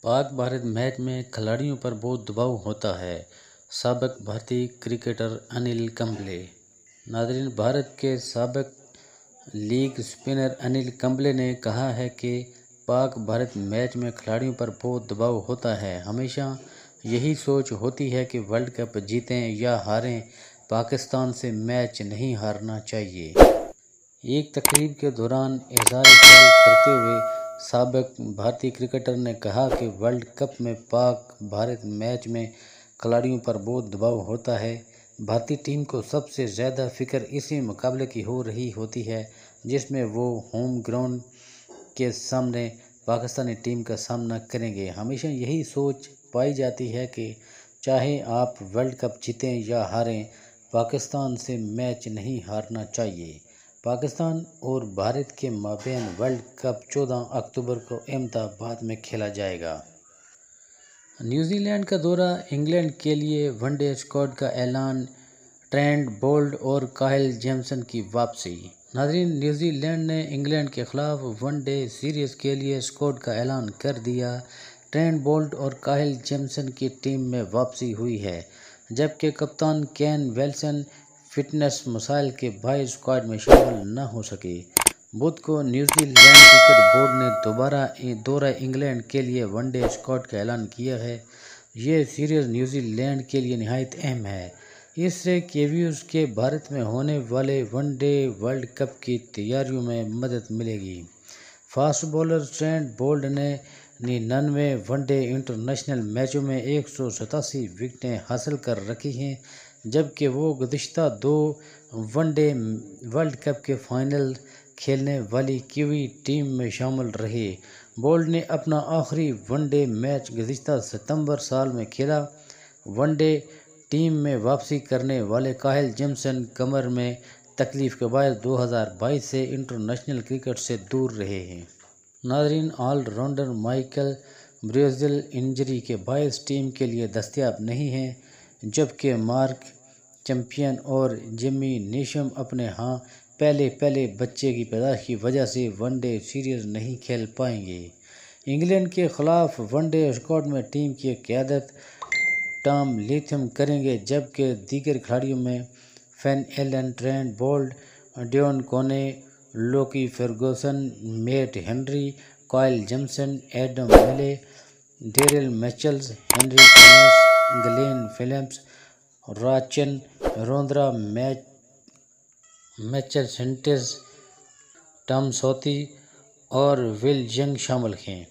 Pak Bharat match में खिलाड़ियों पर बहुत दबाव होता है। साबिक भारतीय क्रिकेटर अनिल कुंबले। नाज़रीन, भारत के साबिक लीग स्पिनर अनिल कुंबले ने कहा है कि पाक भारत मैच में खिलाड़ियों पर बहुत दबाव होता है। हमेशा यही सोच होती है कि वर्ल्ड कप जीतें या हारें, पाकिस्तान से मैच नहीं हारना चाहिए। एक तकरीब के दौरान इज़हार ख्याल करते हुए साबिक भारतीय क्रिकेटर ने कहा कि वर्ल्ड कप में पाक भारत मैच में खिलाड़ियों पर बहुत दबाव होता है। भारतीय टीम को सबसे ज़्यादा फिक्र इसी मुकाबले की हो रही होती है जिसमें वो होम ग्राउंड के सामने पाकिस्तानी टीम का सामना करेंगे। हमेशा यही सोच पाई जाती है कि चाहे आप वर्ल्ड कप जीतें या हारें, पाकिस्तान से मैच नहीं हारना चाहिए। पाकिस्तान और भारत के माबैन वर्ल्ड कप 14 अक्टूबर को अहमदाबाद में खेला जाएगा। न्यूजीलैंड का दौरा, इंग्लैंड के लिए वनडे स्क्वाड का ऐलान, ट्रेंट बोल्ट और काइल जेमसन की वापसी। नाज़रीन, न्यूजीलैंड ने इंग्लैंड के खिलाफ वनडे सीरीज़ के लिए स्क्वाड का ऐलान कर दिया। ट्रेंट बोल्ट और काइल जेमसन की टीम में वापसी हुई है, जबकि कप्तान केन विल्सन फिटनेस मसाइल के बायस स्क्वाड में शामिल न हो सके। बुध को न्यूजीलैंड क्रिकेट बोर्ड ने दौरा इंग्लैंड के लिए वनडे स्क्वाड का ऐलान किया है। ये सीरीज़ न्यूजीलैंड के लिए निहायत अहम है। इससे किवीज के भारत में होने वाले वनडे वर्ल्ड कप की तैयारियों में मदद मिलेगी। फास्ट बॉलर ट्रेंट बोल्ट ने 99 वनडे इंटरनेशनल मैचों में 187 विकेटें हासिल कर रखी हैं, जबकि वो गुज़िश्ता 2 वनडे वर्ल्ड कप के फाइनल खेलने वाली कीवी टीम में शामिल रहे। बोल्ट ने अपना आखिरी वनडे मैच गुज़िश्ता सितंबर साल में खेला। वनडे टीम में वापसी करने वाले काइल जेमसन कमर में तकलीफ के बाद 2022 से इंटरनेशनल क्रिकेट से दूर रहे हैं। नाज़रीन, ऑलराउंडर माइकल ब्रेजिल इंजरी के बायस टीम के लिए दस्तयाब नहीं हैं, जबकि मार्क चैंपियन और जिमी नेशम अपने पहले बच्चे की पैदाइश की वजह से वनडे सीरीज़ नहीं खेल पाएंगे। इंग्लैंड के खिलाफ वनडे स्क्वाड में टीम की क़यादत टॉम लैथम करेंगे, जबकि दीगर खिलाड़ियों में Finn Allen, Trent Boult, Devon Conway, Lockie Ferguson, Matt Henry, Kyle Jamieson, Adam Milne, Daryl Mitchells, Henry Thomas, Glenn Phillips, Rachin Ravindra, Mitchell Santner, Tom Southee और विल यंग शामिल हैं।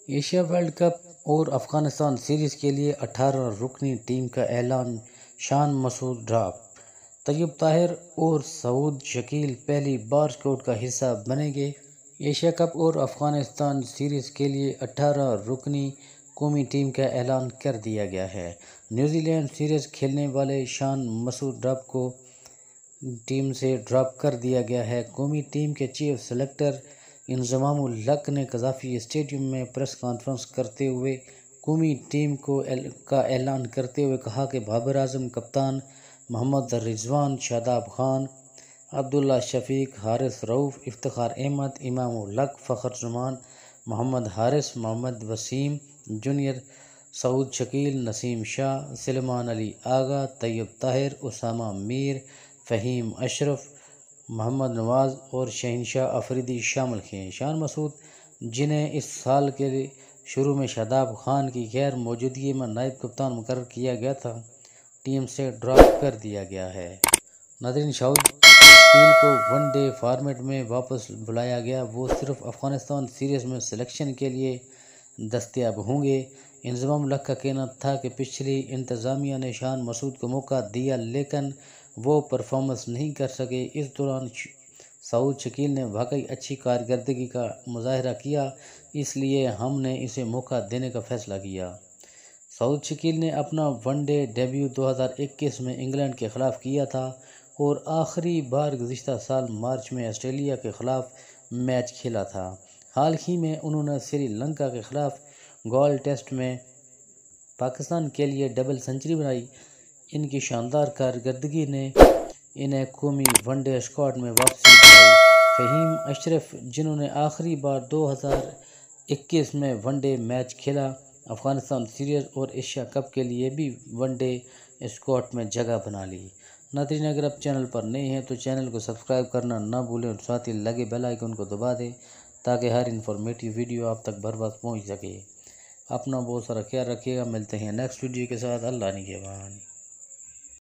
एशिया वर्ल्ड कप और Afghanistan series के लिए 18 रुकनी टीम का ऐलान, Shan Masood drop. Tayyab Tahir और सऊद शकील पहली बार स्क्वाड का हिस्सा बनेंगे। एशिया कप और अफगानिस्तान सीरीज़ के लिए 18 रुकनी कौमी टीम का ऐलान कर दिया गया है। न्यूजीलैंड सीरीज़ खेलने वाले शान मसूद ड्रॉप को टीम से ड्रॉप कर दिया गया है। कौमी टीम के चीफ सेलेक्टर इंजमामुल हक ने कज़ाफ़ी स्टेडियम में प्रेस कॉन्फ्रेंस करते हुए कौमी टीम का ऐलान करते हुए कहा कि बाबर आजम कप्तान, मोहम्मद रिजवान, शादाब खान, अब्दुल्ला शफीक, हारिस रऊफ़, इफ्तिखार अहमद, इमामुल हक, फ़खर जमान, मोहम्मद हारिस, मोहम्मद वसीम जूनियर, सऊद शकील, नसीम शाह, सलमान अली आगा, तैयब ताहिर, उसामा मीर, फ़हीम अशरफ, मोहम्मद नवाज़ और शहनशाह अफरीदी शामिल हैं। शान मसूद, जिन्हें इस साल के शुरू में शादाब खान की गैर मौजूदगी में नायब कप्तान मुकर्रर किया गया था, टीम से ड्रॉप कर दिया गया है। नाज़रीन, सऊद शकील को वनडे फॉर्मेट में वापस बुलाया गया। वो सिर्फ अफगानिस्तान सीरीज़ में सिलेक्शन के लिए दस्तयाब होंगे। इंजमामुल हक का कहना था कि पिछली इंतज़ामिया ने शान मसूद को मौका दिया, लेकिन वो परफॉर्मेंस नहीं कर सके। इस दौरान सऊद शकील ने वाकई अच्छी कारकर्दगी का मुजाहरा किया, इसलिए हमने इसे मौका देने का फ़ैसला किया। सऊद शकील ने अपना वनडे डेब्यू 2021 में इंग्लैंड के ख़िलाफ़ किया था और आखिरी बार गुज़िश्ता साल मार्च में ऑस्ट्रेलिया के ख़िलाफ़ मैच खेला था। हाल ही में उन्होंने श्रीलंका के ख़िलाफ़ गोल्ड टेस्ट में पाकिस्तान के लिए डबल सेंचुरी बनाई। इनकी शानदार कारकर्दगी ने इन्हें कौमी वनडे स्क्वाड में वापसी दिलाई। फ़हीम अशरफ, जिन्होंने आखिरी बार 21 میں ون ڈے میچ کھیلا۔ افغانستان سیریز اور ایشیا کپ کے لیے بھی ون ڈے اسکواڈ میں جگہ بنا لی۔ ناظرین، اگر آپ چینل پر نئے ہیں تو چینل کو سبسکرائب کرنا نہ بھولیں اور ساتھ ہی لگے بیل آئیکن کو دبا دیں تاکہ ہر انفارمیٹیو ویڈیو آپ تک بر وقت پہنچ سکے۔ اپنا بہت سارا خیال رکھیے گا، ملتے ہیں نیکسٹ ویڈیو کے ساتھ۔ اللہ نگہبان۔